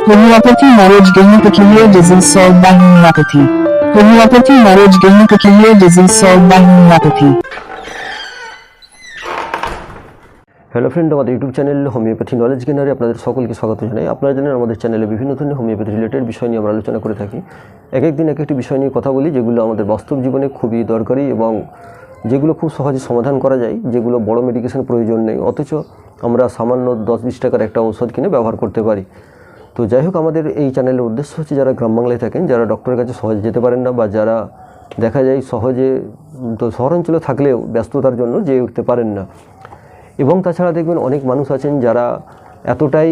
Homeopathy marriage gain peculiar disease solved by homeopathy. Homeopathy marriage gain peculiar disease solved by homeopathy. Hello friend, আমাদের YouTube channel homeopathy knowledge গেনারে আপনাদের সকলকে স্বাগত জানাই। আপনারা জানেন আমাদের চ্যানেলে বিভিন্ন ধরনের হোমিওপ্যাথি রিলেটেড বিষয় নিয়ে আমরা আলোচনা করে থাকি। এক একদিন এক একটি বিষয় নিয়ে কথা বলি, যেগুলো আমাদের বাস্তব জীবনে খুবই দরকারি এবং যেগুলো খুব সহজে সমাধান করা যায়, যেগুলো বড় মেডিকেশন প্রয়োজন নেই, অথচ আমরা সামান্য 10-20 টাকার একটা ঔষধ কিনে ব্যবহার করতে পারি। তো যাই হোক, আমাদের এই চ্যানেলের উদ্দেশ্য হচ্ছে যারা গ্রাম বাংলায় থাকেন, যারা ডক্টরের কাছে সহজে যেতে পারেন না, বা যারা দেখা যায় সহজে তো শহরাঞ্চলে থাকলেও ব্যস্ততার জন্য যেয়ে উঠতে পারেন না। এবং তাছাড়া দেখবেন অনেক মানুষ আছেন যারা এতটাই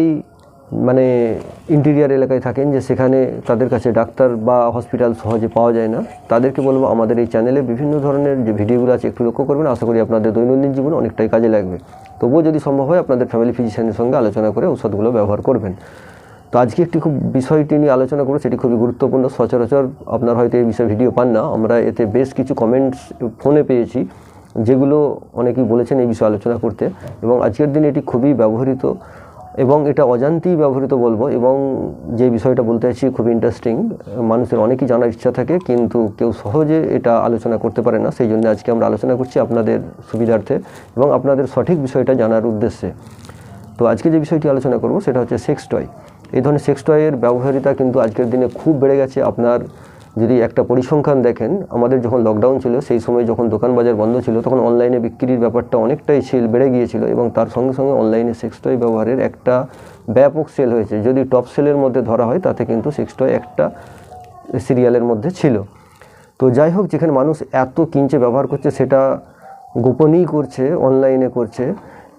ইন্টেরিয়ার এলাকায় থাকেন যে সেখানে তাদের কাছে ডাক্তার বা হসপিটাল সহজে পাওয়া যায় না। তাদেরকে বলবো আমাদের এই চ্যানেলে বিভিন্ন ধরনের যে ভিডিওগুলো আছে একটু লক্ষ্য করবেন। আশা করি আপনাদের দৈনন্দিন জীবনে অনেকটাই কাজে লাগবে। তবুও যদি সম্ভব হয় আপনাদের ফ্যামিলি ফিজিশিয়ানের সঙ্গে আলোচনা করে ওষুধগুলো ব্যবহার করবেন। তো আজকে একটি খুব বিষয়টি নিয়ে আলোচনা করব, সেটি খুবই গুরুত্বপূর্ণ। সচরাচর আপনার হয়তো এই বিষয়ে ভিডিও পান না। আমরা এতে বেশ কিছু কমেন্টস ফোনে পেয়েছি, যেগুলো অনেকেই বলেছেন এই বিষয়ে আলোচনা করতে, এবং আজকের দিনে এটি খুবই ব্যবহৃত এবং এটা অজান্তেই ব্যবহৃত বলবো। এবং যে বিষয়টা বলতে চাইছি খুবই ইন্টারেস্টিং, মানুষের অনেকেই জানার ইচ্ছা থাকে কিন্তু কেউ সহজে এটা আলোচনা করতে পারে না। সেই জন্য আজকে আমরা আলোচনা করছি আপনাদের সুবিধার্থে এবং আপনাদের সঠিক বিষয়টা জানার উদ্দেশ্যে। তো আজকে যে বিষয়টি আলোচনা করব সেটা হচ্ছে সেক্স টয়। এই ধরনের সেক্স টয়ের ব্যবহারিতা কিন্তু আজকের দিনে খুব বেড়ে গেছে। আপনার যদি একটা পরিসংখ্যান দেখেন, আমাদের যখন লকডাউন ছিল সেই সময় যখন দোকান বাজার বন্ধ ছিল, তখন অনলাইনে বিক্রির ব্যাপারটা অনেকটাই বেড়ে গিয়েছিল এবং তার সঙ্গে সঙ্গে অনলাইনে সেক্স টয় ব্যবহারের একটা ব্যাপক সেল হয়েছে। যদি টপ সেলের মধ্যে ধরা হয় তাতে কিন্তু সেক্স টয় একটা সিরিয়ালের মধ্যে ছিল। তো যাই হোক, যেখানে মানুষ এত কিনছে ব্যবহার করছে, সেটা গোপনই করছে, অনলাইনে করছে,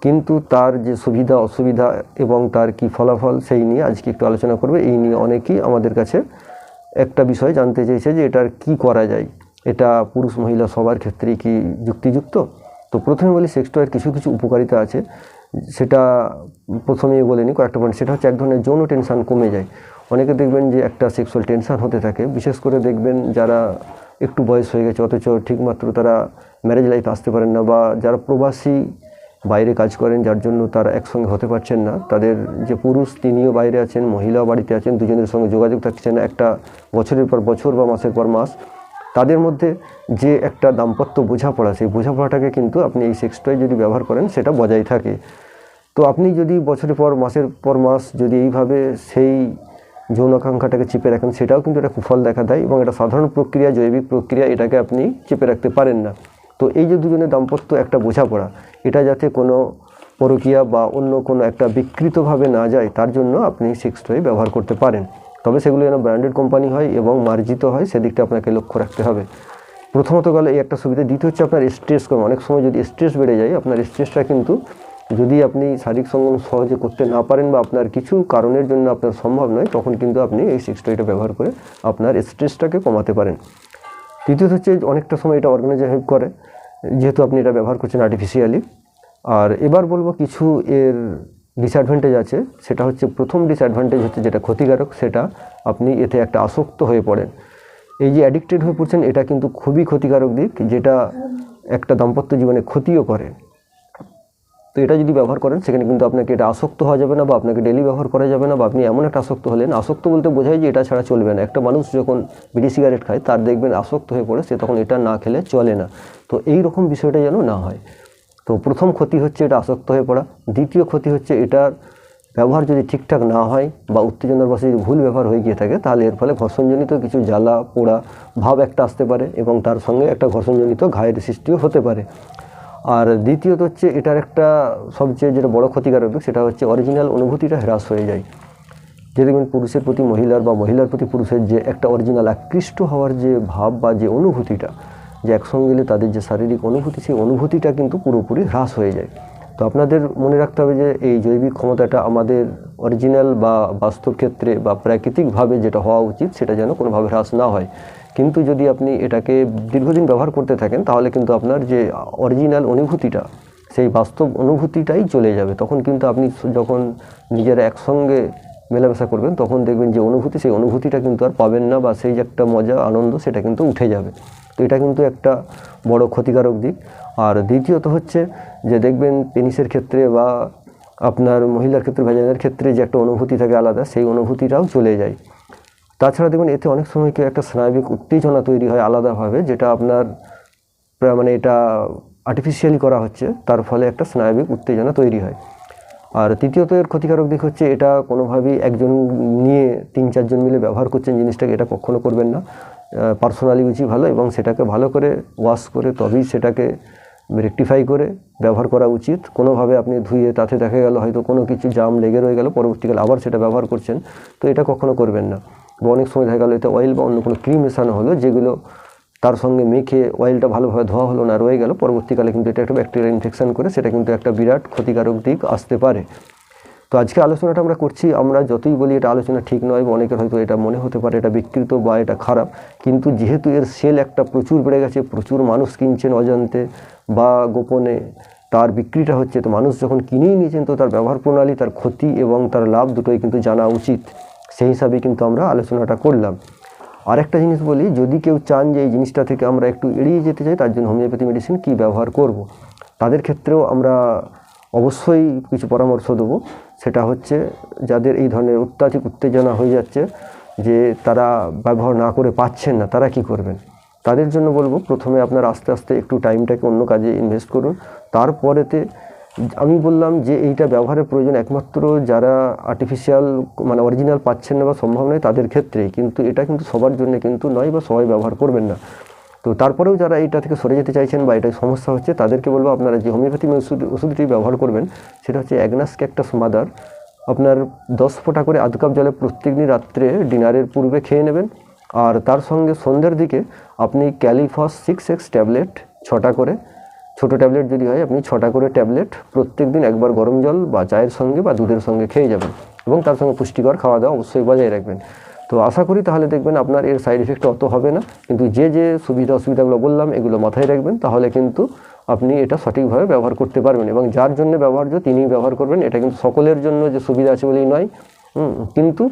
কিন্তু তার যে সুবিধা অসুবিধা এবং তার কি ফলাফল সেই নিয়ে আজকে একটু আলোচনা করবে। এই নিয়ে অনেকেই আমাদের কাছে একটা বিষয় জানতে চেয়েছে যে এটার কি করা যায়, এটা পুরুষ মহিলা সবার ক্ষেত্রেই কি যুক্তিযুক্ত। তো প্রথমে বলি, সেক্স টয়ের কিছু কিছু উপকারিতা আছে, সেটা প্রথমেই বলে নিই কয়েকটা পয়েন্ট। সেটা হচ্ছে এক ধরনের যৌন টেনশান কমে যায়। অনেকে দেখবেন যে একটা সেক্সুয়াল টেনশান হতে থাকে, বিশেষ করে দেখবেন যারা একটু বয়স হয়ে গেছে অথচ ঠিকমাত্র তারা ম্যারেজ লাইফে আসতে পারেন না, বা যারা প্রবাসী বাইরে কাজ করেন যার জন্য তারা একসঙ্গে হতে পারছেন না, তাদের যে পুরুষ তিনিও বাইরে আছেন, মহিলাও বাড়িতে আছেন, দুজনের সঙ্গে যোগাযোগ থাকছে না একটা বছরের পর বছর বা মাসের পর মাস, তাদের মধ্যে যে একটা দাম্পত্য বোঝাপড়া, সেই বোঝাপড়াটাকে কিন্তু আপনি এই সেক্স টয় যদি ব্যবহার করেন সেটা বজায় থাকে। তো আপনি যদি বছরের পর মাসের পর মাস যদি এইভাবে সেই যৌনাকাঙ্ক্ষাটাকে চেপে রাখেন, সেটাও কিন্তু একটা কুফল দেখা দেয় এবং এটা সাধারণ প্রক্রিয়া, জৈবিক প্রক্রিয়া, এটাকে আপনি চেপে রাখতে পারেন না। তো এই যে দুজনের দাম্পত্য একটা বোঝাপড়া, এটা যাতে কোনো পরকীয়া বা অন্য কোনো একটা বিকৃতভাবে না যায়, তার জন্য আপনি সেক্স টয় ব্যবহার করতে পারেন। তবে সেগুলো যেন ব্র্যান্ডেড কোম্পানি হয় এবং মার্জিত হয়, সেদিকটা আপনাকে লক্ষ্য রাখতে হবে। প্রথমত গেলে এই একটা সুবিধা। দ্বিতীয় হচ্ছে আপনার স্ট্রেস কম। অনেক সময় যদি স্ট্রেস বেড়ে যায়, আপনার স্ট্রেসটা কিন্তু যদি আপনি শারীরিক সঙ্গম সহজে করতে না পারেন বা আপনার কিছু কারণের জন্য আপনার সম্ভব নয়, তখন কিন্তু আপনি এই সেক্স টয়টা ব্যবহার করে আপনার স্ট্রেসটাকে কমাতে পারেন। তৃতীয়ত হচ্ছে অনেকটা সময় এটা অর্গানাইজার হেল্প করে, যেহেতু আপনি এটা ব্যবহার করছেন আর্টিফিশিয়ালি। আর এবার বলবো কিছু এর ডিসঅ্যাডভান্টেজ আছে। সেটা হচ্ছে, প্রথম ডিসঅ্যাডভান্টেজ হচ্ছে যেটা ক্ষতিকারক, সেটা আপনি এতে একটা আসক্ত হয়ে পড়েন। এই যে অ্যাডিক্টেড হয়ে পড়ছেন, এটা কিন্তু খুবই ক্ষতিকারক দিক, যেটা একটা দাম্পত্য জীবনে ক্ষতিও করে। তো এটা যদি ব্যবহার করেন, সেখানে কিন্তু আপনাকে এটা আসক্ত হওয়া যাবে না, বা আপনাকে ডেলি ব্যবহার করা যাবে না, বা আপনি এমন একটা আসক্ত হলেন। আসক্ত বলতে বোঝায় যে এটা ছাড়া চলবে না। একটা মানুষ যখন বিড়ি সিগারেট খায়, তার দেখবেন আসক্ত হয়ে পড়ে, সে তখন এটা না খেলে চলে না। তো এই রকম বিষয়টা যেন না হয়। তো প্রথম ক্ষতি হচ্ছে এটা আসক্ত হয়ে পড়া। দ্বিতীয় ক্ষতি হচ্ছে এটার ব্যবহার যদি ঠিকঠাক না হয় বা উত্তেজনার বশে যদি ভুল ব্যবহার হয়ে গিয়ে থাকে, তাহলে এর ফলে ঘর্ষণজনিত কিছু জ্বালা পোড়া ভাব একটা আসতে পারে এবং তার সঙ্গে একটা ঘর্ষণজনিত ঘায়ের সৃষ্টিও হতে পারে। আর দ্বিতীয়ত হচ্ছে এটার একটা সবচেয়ে যেটা বড় ক্ষতিকারক, সেটা হচ্ছে অরিজিনাল অনুভূতিটা হ্রাস হয়ে যায়। যে দেখবেন পুরুষের প্রতি মহিলার বা মহিলার প্রতি পুরুষের যে একটা অরিজিনাল আকৃষ্ট হওয়ার যে ভাব বা যে অনুভূতিটা, যে একসঙ্গে গেলে তাদের যে শারীরিক অনুভূতি, সেই অনুভূতিটা কিন্তু পুরোপুরি হ্রাস হয়ে যায়। তো আপনাদের মনে রাখতে হবে যে এই জৈবিক ক্ষমতাটা আমাদের অরিজিনাল বা বাস্তব ক্ষেত্রে বা প্রাকৃতিকভাবে যেটা হওয়া উচিত, সেটা যেন কোনোভাবে হ্রাস না হয়। কিন্তু যদি আপনি এটাকে দীর্ঘদিন ব্যবহার করতে থাকেন, তাহলে কিন্তু আপনার যে অরিজিনাল অনুভূতিটা, সেই বাস্তব অনুভূতিটাই চলে যাবে। তখন কিন্তু আপনি যখন নিজেরা একসঙ্গে মেলামেশা করবেন, তখন দেখবেন যে অনুভূতি, সেই অনুভূতিটা কিন্তু আর পাবেন না, বা সেই যে একটা মজা আনন্দ, সেটা কিন্তু উঠে যাবে। তো এটা কিন্তু একটা বড় ক্ষতিকারক দিক। আর দ্বিতীয়ত হচ্ছে যে দেখবেন পেনিসের ক্ষেত্রে বা আপনার মহিলার ক্ষেত্রে ভ্যাজাইনার ক্ষেত্রে যে একটা অনুভূতি থাকে আলাদা, সেই অনুভূতিটাও চলে যায়। তাছাড়া দেখুন এতে অনেক সময় কি একটা স্নায়বিক উত্তেজনা তৈরি হয় আলাদাভাবে, যেটা আপনার মানে এটা আর্টিফিশিয়ালি করা হচ্ছে, তার ফলে একটা স্নায়বিক উত্তেজনা তৈরি হয়। আর তৃতীয়ত এর ক্ষতিকারক দিক হচ্ছে এটা কোনোভাবেই একজন নিয়ে 3-4 জন মিলে ব্যবহার করছেন জিনিসটাকে, এটা কখনো করবেন না। পার্সোনালি ইউজই ভালো, এবং সেটাকে ভালো করে ওয়াশ করে তবেই সেটাকে রেকটিফাই করে ব্যবহার করা উচিত। কোনোভাবে আপনি ধুয়ে তাতে দেখা গেল হয়তো কোনো কিছু জাম লেগে রয়ে গেল, পরবর্তীকালে আবার সেটা ব্যবহার করছেন, তো এটা কখনো করবেন না। বা অনেক সময় দেখা গেলো এতে অয়েল বা অন্য কোনো ক্রিম মেশানো হলো, যেগুলো তার সঙ্গে মেখে অয়েলটা ভালোভাবে ধোয়া হলো না, রয়ে গেল, পরবর্তীকালে কিন্তু এটা একটা ব্যাকটেরিয়া ইনফেকশন করে সেটা কিন্তু একটা বিরাট ক্ষতিকারক দিক আসতে পারে। তো আজকে আলোচনাটা আমরা করছি, আমরা যতই বলি এটা আলোচনা ঠিক নয়, বা অনেকের হয়তো এটা মনে হতে পারে এটা বিকৃত বা এটা খারাপ, কিন্তু যেহেতু এর সেল একটা প্রচুর বেড়ে গেছে, প্রচুর মানুষ কিনছেন অজান্তে বা গোপনে, তার বিক্রিটা হচ্ছে, তো মানুষ যখন কিনেই নিয়েছেন তো তার ব্যবহার প্রণালী, তার ক্ষতি এবং তার লাভ দুটোই কিন্তু জানা উচিত। সেই হিসাবে কিন্তু আমরা আলোচনাটা করলাম। আরেকটা জিনিস বলি, যদি কেউ চান যে এই জিনিসটা থেকে আমরা একটু এড়িয়ে যেতে চাই, তার জন্য হোমিওপ্যাথি মেডিসিন কী ব্যবহার করব, তাদের ক্ষেত্রেও আমরা অবশ্যই কিছু পরামর্শ দেবো। সেটা হচ্ছে যাদের এই ধরনের অত্যাধিক উত্তেজনা হয়ে যাচ্ছে, যে তারা ব্যবহার না করে পাচ্ছেন না, তারা কি করবেন। তাদের জন্য বলবো, প্রথমে আপনার আস্তে আস্তে একটু টাইমটাকে অন্য কাজে ইনভেস্ট করুন। তারপরেতে আমি বললাম যে এইটা ব্যবহারের প্রয়োজন একমাত্র যারা আর্টিফিশিয়াল মানে অরিজিনাল পাচ্ছেন না বা সম্ভব নয় তাদের ক্ষেত্রেই, কিন্তু এটা কিন্তু সবার জন্য কিন্তু নয়, বা সবাই ব্যবহার করবেন না। তো তারপরেও যারা এইটা থেকে সরে যেতে চাইছেন বা এটাই সমস্যা হচ্ছে, তাদেরকে বলবো আপনারা যে হোমিওপ্যাথি ওষুধটি ব্যবহার করবেন সেটা হচ্ছে অ্যাগনাস ক্যাকটাস মাদার। আপনার 10 ফোঁটা করে আধ কাপ জলে প্রত্যেকদিন রাত্রে ডিনারের পূর্বে খেয়ে নেবেন। আর তার সঙ্গে সন্ধ্যের দিকে আপনি ক্যালিফস 6X ট্যাবলেট 6টা করে, ছোটো ট্যাবলেট যদি হয় আপনি 6টা করে ট্যাবলেট প্রত্যেক দিন একবার গরম জল বা চায়ের সঙ্গে বা দুধের সঙ্গে খেয়ে যাবেন, এবং তার সঙ্গে পুষ্টিকর খাওয়া দাওয়া অবশ্যই বজায় রাখবেন। তো আশা করি তাহলে দেখবেন আপনার এর সাইড এফেক্ট অত হবে না, কিন্তু যে যে সুবিধা অসুবিধাগুলো বললাম এগুলো মাথায় রাখবেন, তাহলে কিন্তু আপনি এটা সঠিকভাবে ব্যবহার করতে পারবেন, এবং যার জন্য ব্যবহার্য তিনিই ব্যবহার করবেন। এটা কিন্তু সকলের জন্য যে সুবিধা আছে বলেই নয়, কিন্তু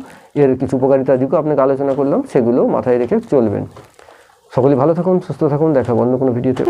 এর কিছু উপকারিতার দিকেও আপনাকে আলোচনা করলাম, সেগুলো মাথায় রেখে চলবেন। সকলে ভালো থাকুন, সুস্থ থাকুন, দেখা অন্য কোনো ভিডিওতে।